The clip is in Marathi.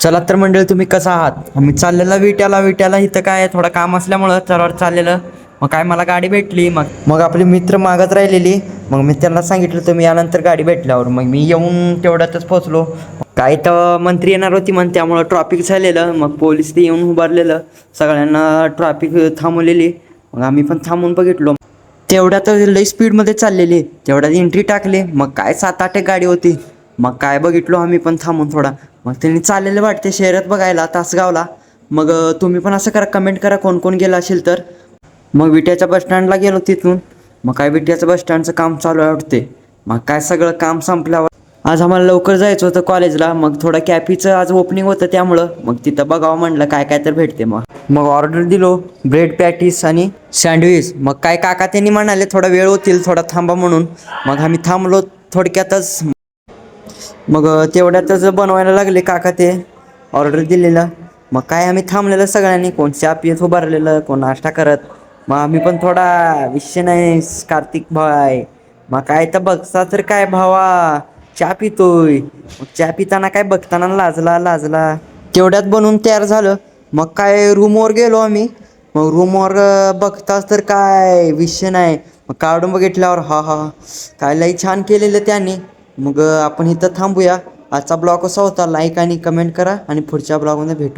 चला तर मंडळी, तुम्ही कसं आहात? आम्ही चाललेला विट्याला इथं काय थोडं काम असल्यामुळं चरावर चाललेलं. मग काय मला गाडी भेटली. मग आपले मित्र मागत राहिलेली. मग मी त्यांना सांगितलं तुम्ही यानंतर गाडी भेटल्यावर. मग मी येऊन तेवढ्यातच पोचलो. काय तर मंत्री येणार होती म्हण, त्यामुळं ट्रॉफिक झालेलं. मग पोलीस ते येऊन उभारलेलं, सगळ्यांना ट्रॉफिक थांबवलेली. मग आम्ही पण थांबून बघितलो. तेवढ्यात लई स्पीडमध्ये चाललेली. तेवढ्यात एंट्री टाकली. मग काय 7-8 एक गाडी होती. मग काय बघितलो आम्ही पण थांबून थोडा. मग त्यांनी चाललेलं वाटते शहरात बघायला तासगावला. मग तुम्ही पण असं करा, कमेंट करा कोण कोण गेला असेल तर. मग विट्याच्या बसस्टँडला गेलो तिथून. मग काय विट्याचं बसस्टँडचं काम चालू आहे वाटते. मग काय सगळं काम संपल्यावर आज आम्हाला लवकर जायचं होतं कॉलेजला. मग थोडं कॅफीचं आज ओपनिंग होतं, त्यामुळं मग तिथं बघावं म्हणलं काय काय तर भेटते. मग ऑर्डर दिलो, ब्रेड पॅटीस आणि सँडविच. मग काय काका त्यांनी म्हणाले थोडा वेळ होतील, थोडा थांबा म्हणून. मग आम्ही थांबलो थोडक्यातच. मग तेवढ्यातच बनवायला लागले काका ते ऑर्डर दिलेलं. मग काय आम्ही थांबलेलं सगळ्यांनी, कोण चहा पित उभारलेलं, कोण नाश्ता करत. मग आम्ही पण थोडा विषय नाही कार्तिक भाई. मग काय तर बघता तर काय भावा चहा पितोय. मग चहा पिताना काय बघताना लाजला. तेवढ्यात बनवून तयार झालं. मग काय रूमवर गेलो आम्ही. मग रूमवर बघताच तर काय विषय नाही. मग काढून बघितल्यावर हा हा काय लई छान केलेलं त्यांनी. मग आपण इथं थांबूया. आजचा ब्लॉग कसा होता, लाईक आणि कमेंट करा आणि पुढच्या ब्लॉगमध्ये भेटू.